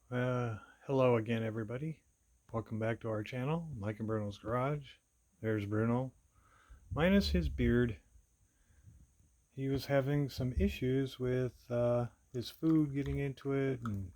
Hello again, everybody. Welcome back to our channel, Mike and Bruno's Garage. There's Bruno, minus his beard. He was having some issues with his food getting into it and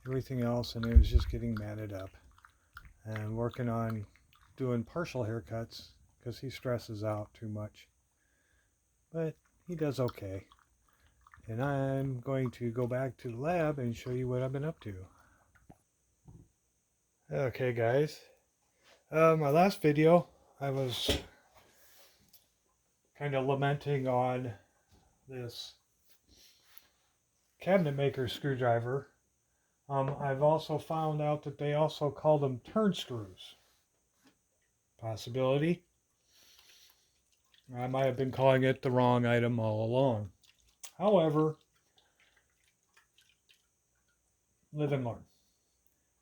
everything else, and it was just getting matted up. And working on doing partial haircuts because he stresses out too much. But he does okay. And I'm going to go back to the lab and show you what I've been up to. Okay, guys. My last video, I was kind of lamenting on this cabinet maker screwdriver. I've also found out that they also call them turn screws. Possibility. I might have been calling it the wrong item all along. However, live and learn.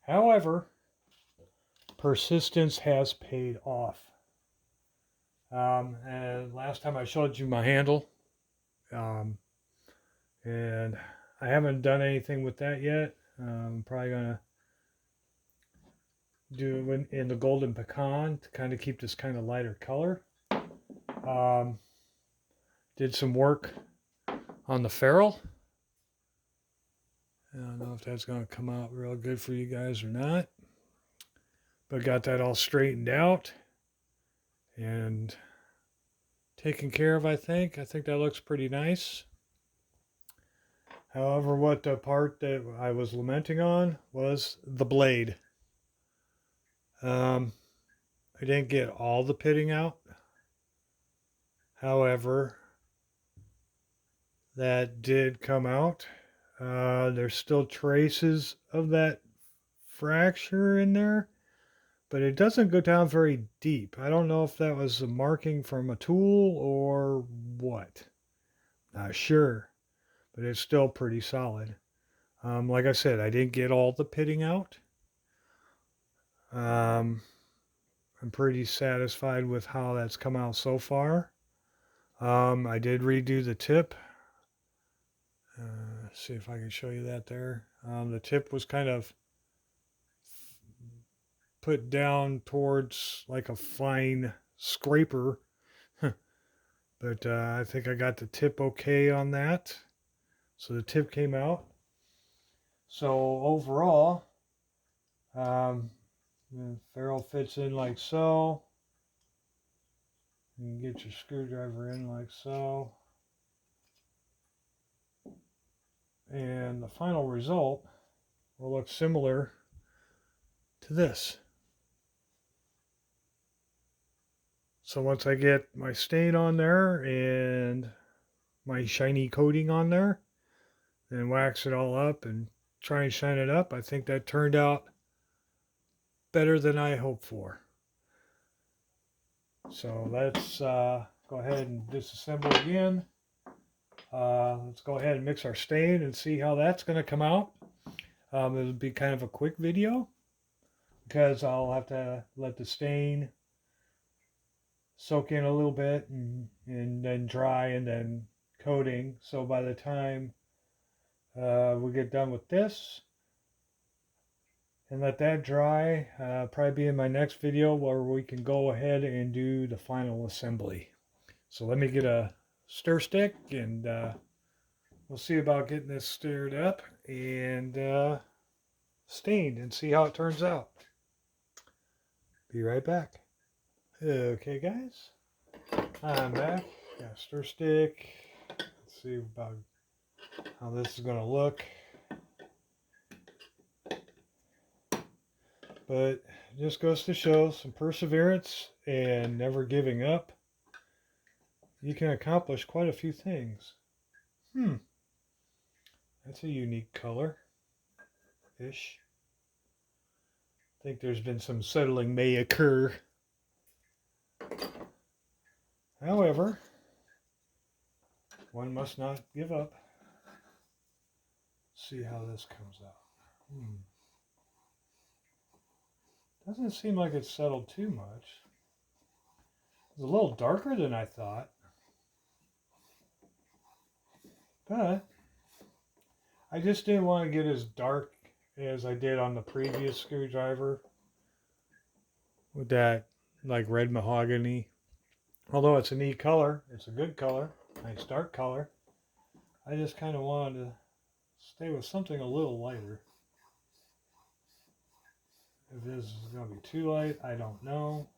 However, persistence has paid off. And last time I showed you my handle, and I haven't done anything with that yet. I'm probably gonna do it in the golden pecan to kind of keep this kind of lighter color. Did some work on the ferrule. I don't know if that's going to come out real good for you guys or not, but got that all straightened out and taken care of. I think that looks pretty nice. However, what the part that I was lamenting on was the blade. I didn't get all the pitting out. However, that did come out. There's still traces of that fracture in there, but it doesn't go down very deep. I don't know if that was a marking from a tool or what. Not sure, but it's still pretty solid. Like I said, I didn't get all the pitting out. I'm pretty satisfied with how that's come out so far. I did redo the tip. See if I can show you that there. The tip was kind of put down towards like a fine scraper, but I think I got the tip okay on that. So the tip came out. So overall, the ferrule fits in like so. You can get your screwdriver in like so. And the final result will look similar to this. So once I get my stain on there and my shiny coating on there, then wax it all up and try and shine it up, I think that turned out better than I hoped for. So let's go ahead and disassemble again. Let's go ahead and mix our stain and see how that's going to come out. It'll be kind of a quick video because I'll have to let the stain soak in a little bit and then dry and then coating. So by the time we get done with this and let that dry, probably be in my next video where we can go ahead and do the final assembly. So let me get a stir stick and we'll see about getting this stirred up and stained and see how it turns out. Be right back. Okay, guys, I'm back. Got a stir stick. Let's see about how this is going to look. But it just goes to show some perseverance and never giving up. You can accomplish quite a few things. That's a unique color-ish. I think there's been some settling may occur. However, one must not give up. See how this comes out. Doesn't seem like it's settled too much. It's a little darker than I thought. But I just didn't want to get as dark as I did on the previous screwdriver with that like red mahogany. Although it's a neat color, it's a good color, nice dark color. I just kind of wanted to stay with something a little lighter. If this is going to be too light, I don't know.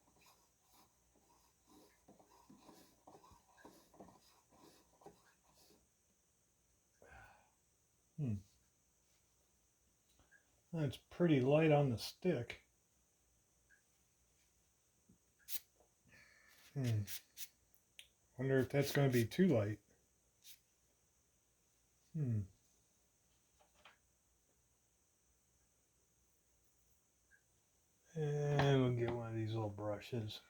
That's pretty light on the stick. Wonder if that's going to be too light. And we'll get one of these little brushes.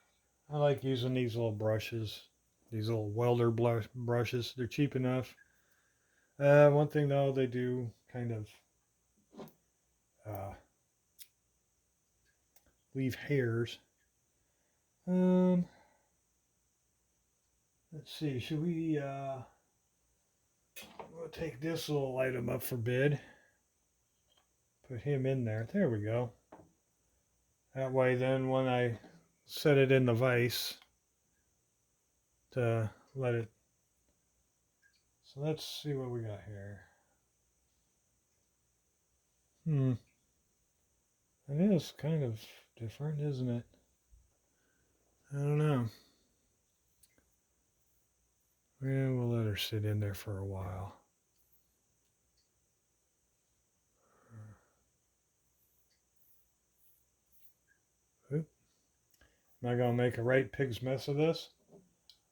I like using these little brushes, these little welder brushes. They're cheap enough. One thing though, they do kind of leave hairs. Let's see, should we we'll take this little item up for bid. Put him in there. There we go. That way then when I set it in the vise to let it. So let's see what we got here. It is kind of different, isn't it? I don't know. Yeah, we'll let her sit in there for a while. Oop. Am I going to make a right pig's mess of this?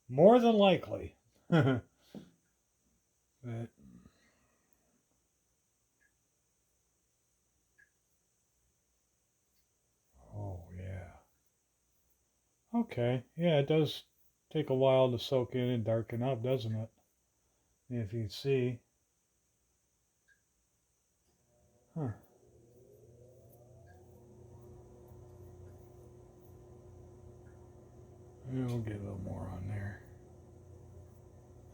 More than likely. But, oh, yeah. Okay. Yeah, it does take a while to soak in and darken up, doesn't it? If you can see. Huh. Yeah, we'll get a little more on there.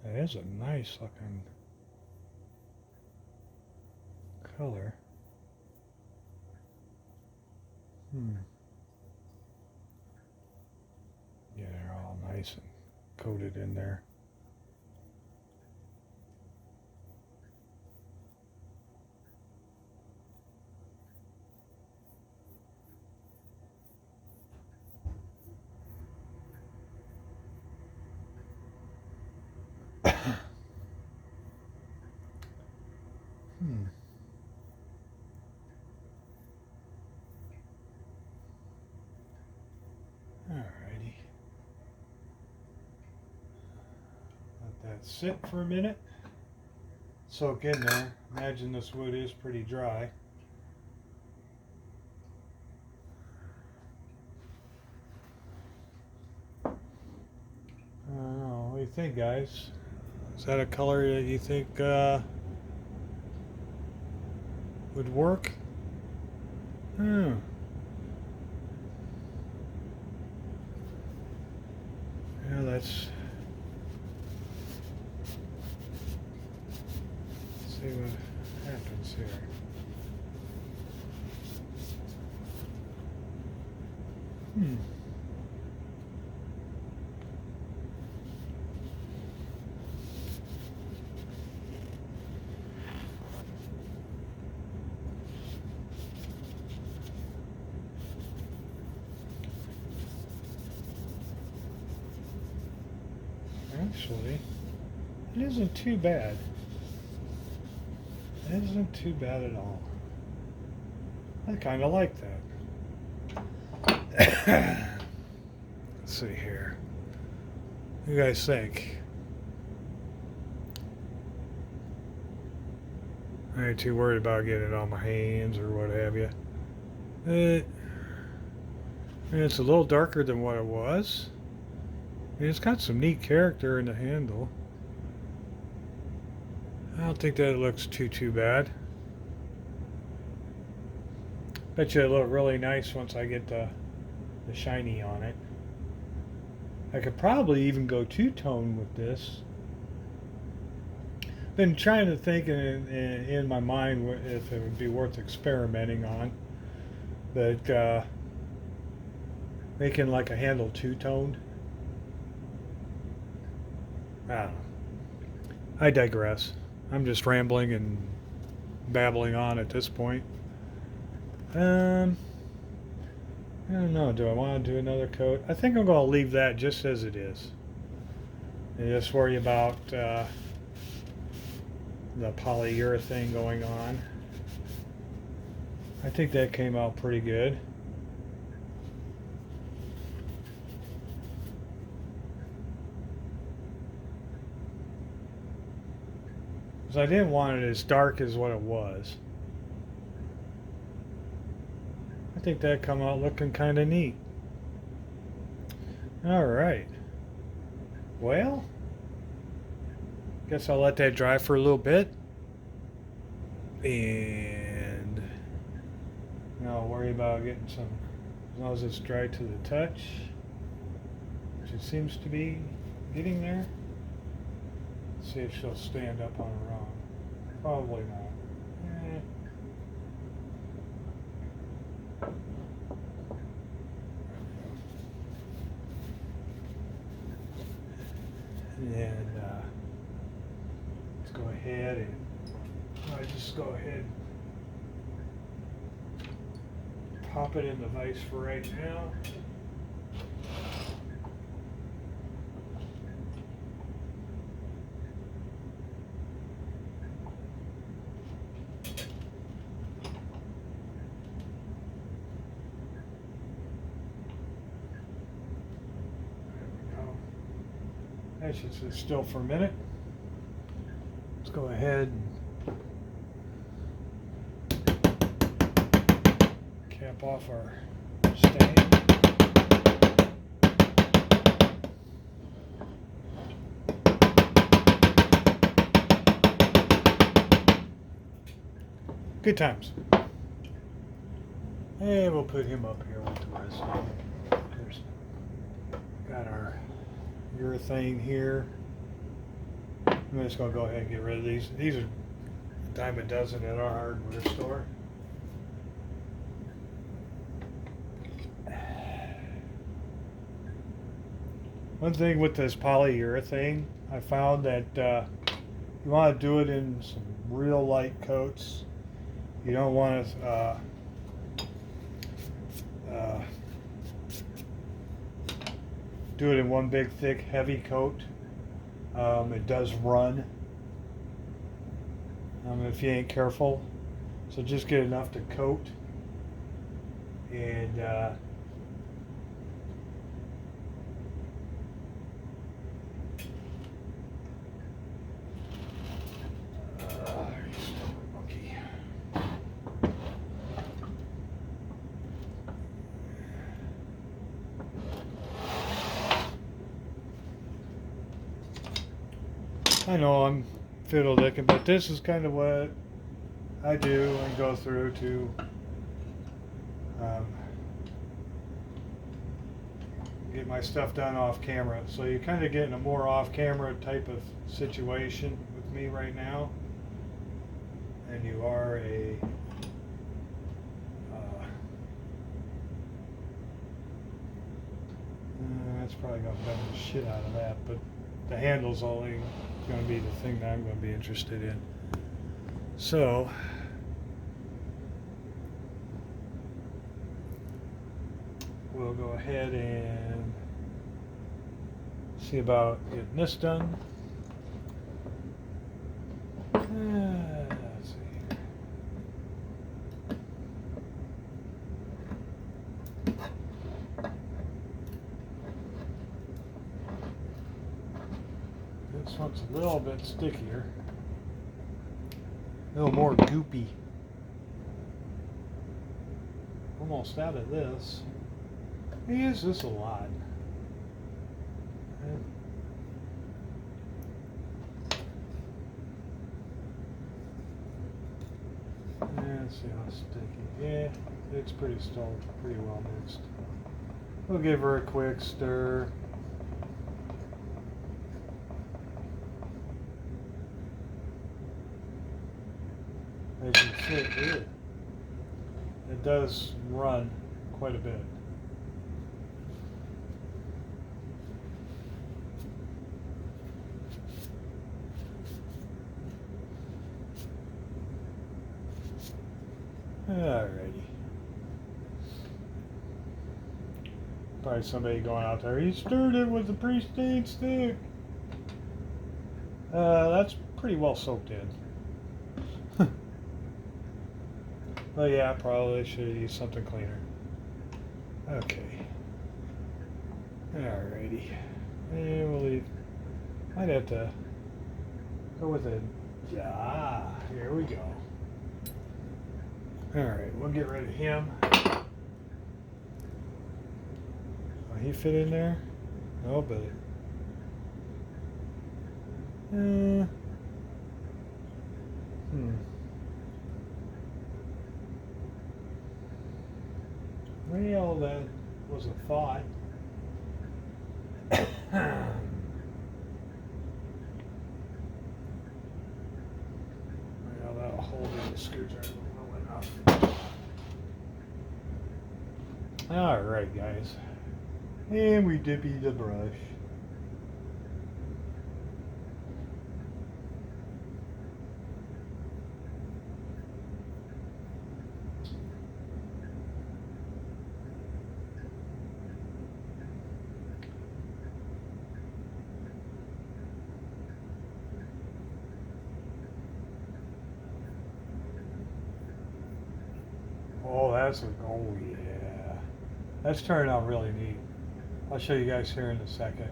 That is a nice looking color. Yeah, they're all nice and coated in there. Alrighty. Let that sit for a minute. Soak in there. Imagine this wood is pretty dry. I don't know. What do you think, guys? Is that a color that you think would work? Yeah, let's see what happens here. Actually, it isn't too bad. It isn't too bad at all. I kind of like that. Let's see here. What do you guys think? I ain't too worried about getting it on my hands or what have you. It's a little darker than what it was. It's got some neat character in the handle. I don't think that it looks too bad. Bet you it'll look really nice once I get the shiny on it. I could probably even go two-tone with this. been trying to think in my mind if it would be worth experimenting on, but making like a handle two-toned. I don't know. I digress. I'm just rambling and babbling on at this point. I don't know. Do I want to do another coat? I think I'm going to leave that just as it is, and just worry about the polyurethane going on. I think that came out pretty good. Because I didn't want it as dark as what it was. I think that come out looking kind of neat. All right. Well, guess I'll let that dry for a little bit. And now I'll worry about getting some, as long as it's dry to the touch, which it seems to be getting there. Let's see if she'll stand up on her own. Probably not. And let's go ahead and just go ahead and pop it in the vise for right now. That should sit still for a minute. Let's go ahead and cap off our stain. Good times. And we'll put him up here with the rest of them. Got our urethane here. I'm just going to go ahead and get rid of these. These are a dime a dozen at our hardware store. One thing with this polyurethane, I found that you want to do it in some real light coats. You don't want to do it in one big thick heavy coat. It does run if you ain't careful, so just get enough to coat, and I know I'm fiddle-dicking, but this is kind of what I do and go through to get my stuff done off camera. So you're kind of getting a more off-camera type of situation with me right now, and you are a that's probably gonna bend the shit out of that, but the handle's only going to be the thing that I'm going to be interested in. So we'll go ahead and see about getting this done. Let's see. This one's a little bit stickier, a little more goopy. Almost out of this. I use this a lot. Let's see how sticky. Yeah, it's pretty well mixed. We'll give her a quick stir. actually, it does run quite a bit. Alrighty. Probably somebody going out there, he stirred it with a pre-stained stick. That's pretty well soaked in. Well, yeah, probably should have used something cleaner. Okay. Alrighty. And we'll leave. Might have to go with it. Here we go. Alright, we'll get rid of him. Will he fit in there? No, but well, that was a thought. Well, that'll hold in the screwdriver well enough. Alright, guys. And we dippy the brush. Oh yeah. That's turning out really neat. I'll show you guys here in a second.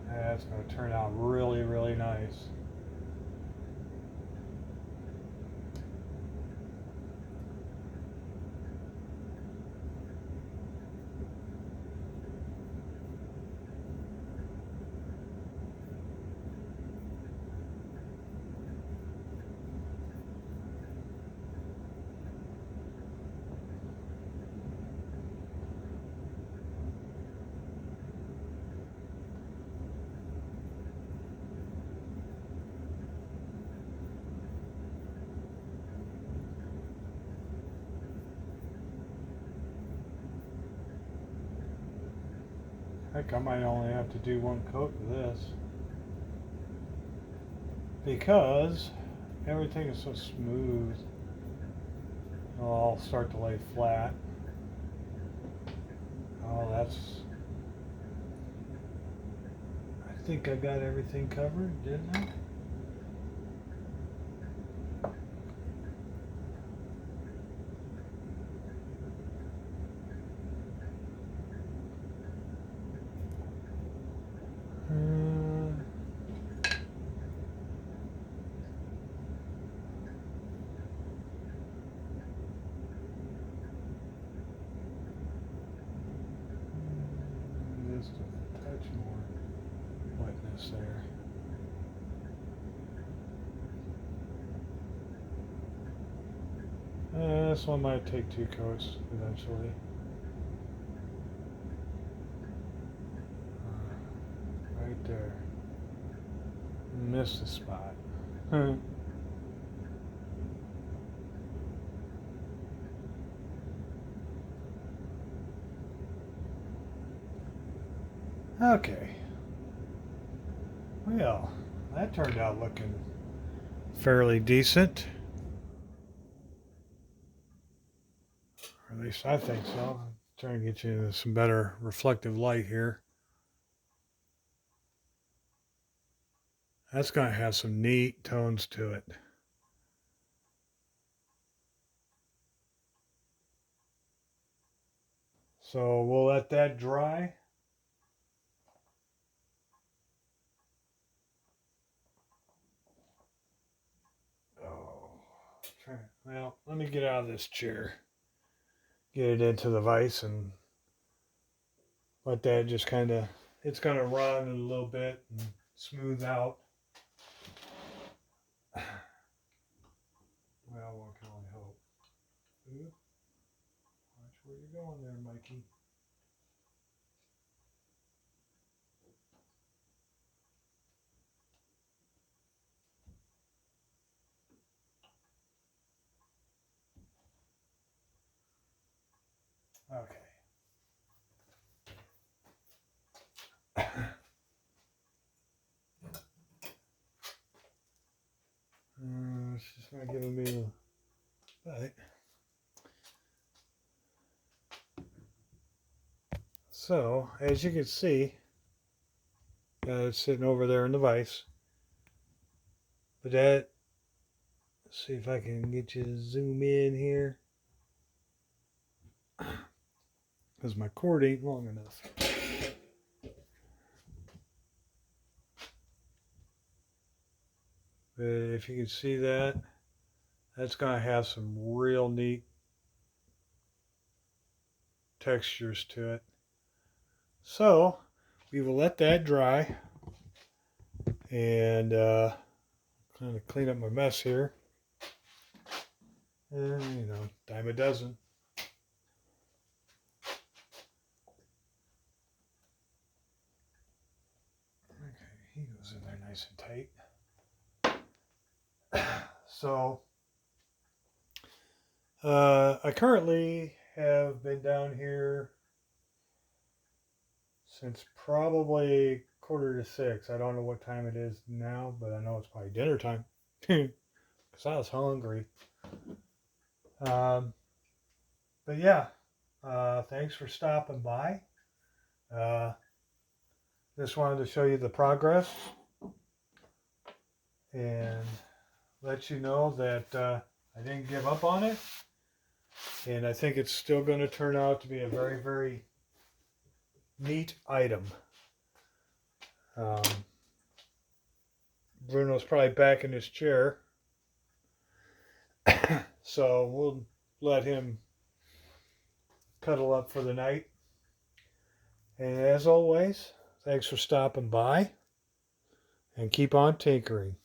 That's going to turn out really, really nice. Heck, I might only have to do one coat of this because everything is so smooth. I'll start to lay flat. Oh, I think I got everything covered, didn't I? Just a touch more wetness there. This one might take 2 coats eventually. Right there. Missed the spot. Okay. Well, that turned out looking fairly decent. Or at least I think so. I'm trying to get you into some better reflective light here. That's going to have some neat tones to it. So we'll let that dry. Oh, well, let me get out of this chair. get it into the vise and let that just kind of, it's going to run a little bit and smooth out. Well, one can only hope. Ooh, watch where you're going there, Mikey. Okay. It's just not giving me a bite. So, as you can see, it's sitting over there in the vise. But that, let's see if I can get you to zoom in here. Because my cord ain't long enough. But if you can see that, that's going to have some real neat textures to it. So we will let that dry and kind of clean up my mess here. And, you know, dime a dozen. Okay, he goes in there nice and tight. So I currently have been down here since probably 5:45. I don't know what time it is now, but I know it's probably dinner time because I was hungry. But yeah, thanks for stopping by. Just wanted to show you the progress and let you know that I didn't give up on it. And I think it's still going to turn out to be a very, very neat item. Bruno's probably back in his chair. So we'll let him cuddle up for the night. And as always, thanks for stopping by and keep on tinkering.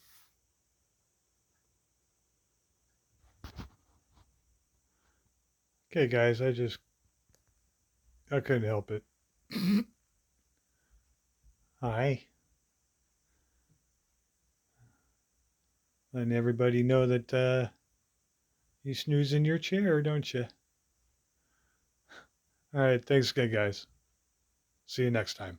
Okay, guys, I couldn't help it. Hi. Letting everybody know that you snooze in your chair, don't you? All right, thanks again, guys. See you next time.